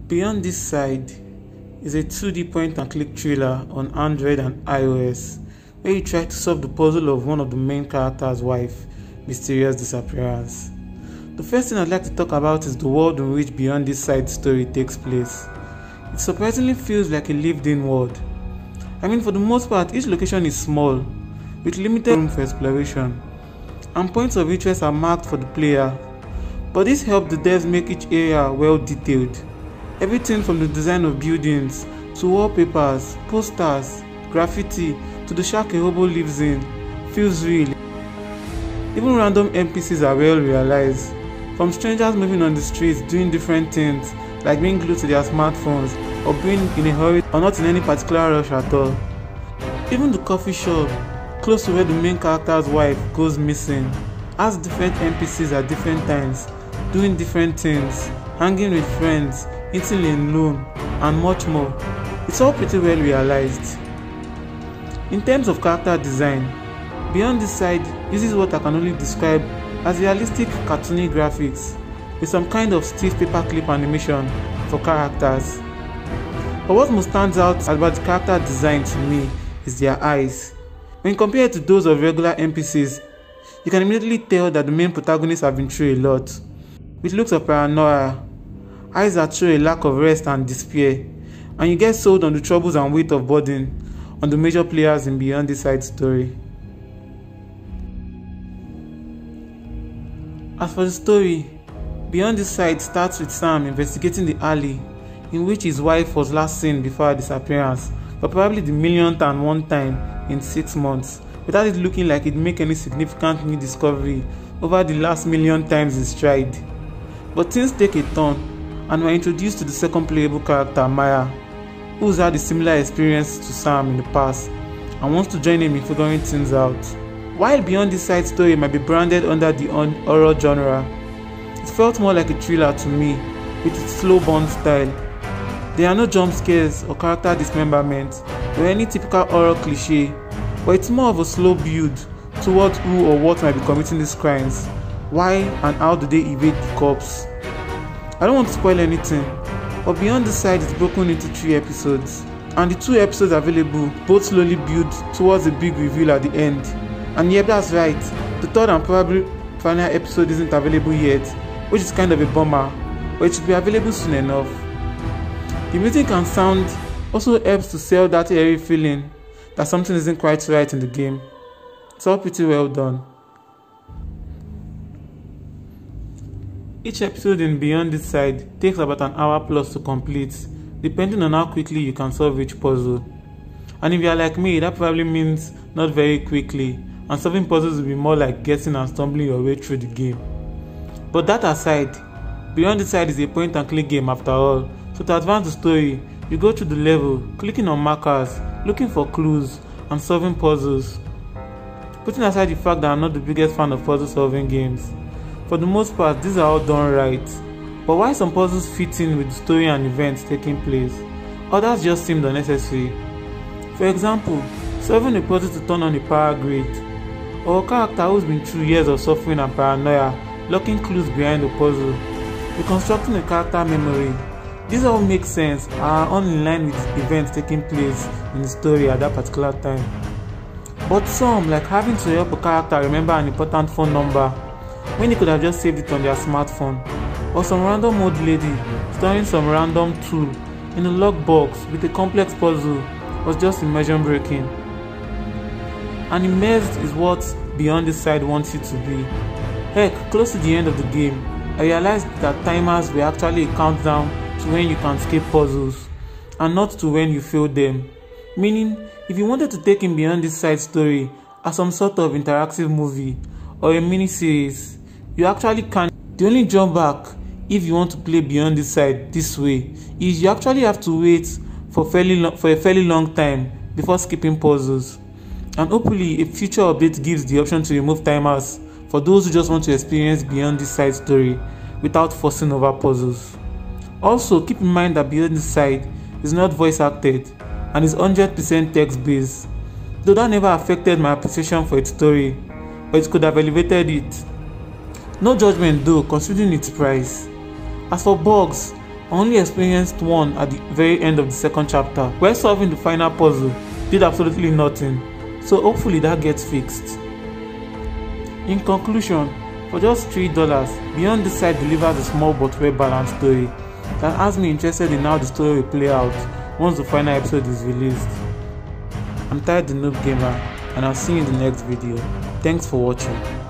Beyond This Side is a 2D point-and-click thriller on Android and iOS where you try to solve the puzzle of one of the main character's wife's mysterious disappearance. The first thing I'd like to talk about is the world in which Beyond This Side story takes place. It surprisingly feels like a lived-in world. I mean, for the most part, each location is small, with limited room for exploration, and points of interest are marked for the player. But this helped the devs make each area well detailed. Everything from the design of buildings, to wallpapers, posters, graffiti, to the shack a hobo lives in, feels real. Even random NPCs are well realized, from strangers moving on the streets doing different things, like being glued to their smartphones, or being in a hurry or not in any particular rush at all. Even the coffee shop, close to where the main character's wife goes missing, has different NPCs at different times, doing different things, hanging with friends, eating alone, and much more. It's all pretty well realized. In terms of character design, Beyond This Side uses what I can only describe as realistic cartoony graphics with some kind of stiff paperclip animation for characters. But what most stands out about the character design to me is their eyes. When compared to those of regular NPCs, you can immediately tell that the main protagonists have been through a lot, with looks of paranoia, eyes that show a lack of rest and despair, and you get sold on the troubles and weight of burden on the major players in Beyond This Side story. As for the story, Beyond This Side starts with Sam investigating the alley in which his wife was last seen before her disappearance, for probably the millionth and one time in 6 months, without it looking like it'd make any significant new discovery over the last million times he's tried. But things take a turn, and we're introduced to the second playable character, Maya, who's had a similar experience to Sam in the past and wants to join him in figuring things out. While Beyond This Side story might be branded under the horror genre, it felt more like a thriller to me, with its slow burn style. There are no jump scares or character dismemberment or any typical horror cliche, but it's more of a slow build towards who or what might be committing these crimes, why and how do they evade the cops. I don't want to spoil anything, but Beyond This Side is broken into 3 episodes, and the 2 episodes available both slowly build towards a big reveal at the end. And yep, that's right, the third and probably final episode isn't available yet, which is kind of a bummer, but it should be available soon enough. The music and sound also helps to sell that eerie feeling that something isn't quite right in the game. It's all pretty well done. Each episode in Beyond This Side takes about an hour plus to complete, depending on how quickly you can solve each puzzle. And if you are like me, that probably means not very quickly, and solving puzzles will be more like guessing and stumbling your way through the game. But that aside, Beyond This Side is a point-and-click game after all, so to advance the story, you go through the level, clicking on markers, looking for clues, and solving puzzles. Putting aside the fact that I'm not the biggest fan of puzzle-solving games, for the most part, these are all done right, but while some puzzles fit in with the story and events taking place, others just seemed unnecessary. For example, solving a puzzle to turn on a power grid, or a character who's been through years of suffering and paranoia locking clues behind the puzzle, reconstructing a character memory. These all make sense and are all in line with the events taking place in the story at that particular time. But some, like having to help a character remember an important phone number when he could have just saved it on their smartphone, or some random old lady storing some random tool in a lockbox with a complex puzzle, was just immersion breaking. And immersed is what Beyond This Side wants you to be. Heck, close to the end of the game, I realized that timers were actually a countdown to when you can skip puzzles, and not to when you fail them. Meaning, if you wanted to take in Beyond This Side story as some sort of interactive movie or a mini-series, you actually can. The only drawback if you want to play Beyond This Side this way is you actually have to wait for a fairly long time before skipping puzzles. And hopefully a future update gives the option to remove timers for those who just want to experience Beyond This Side story without forcing over puzzles. Also, keep in mind that Beyond This Side is not voice acted and is 100% text based, though that never affected my appreciation for its story, but it could have elevated it. No judgment though, considering its price. As for bugs, I only experienced one at the very end of the second chapter, where solving the final puzzle did absolutely nothing, so hopefully that gets fixed. In conclusion, for just $3, Beyond This Side delivers a small but well-balanced story that has me interested in how the story will play out once the final episode is released. I'm Tired the Noob Gamer, and I'll see you in the next video. Thanks for watching.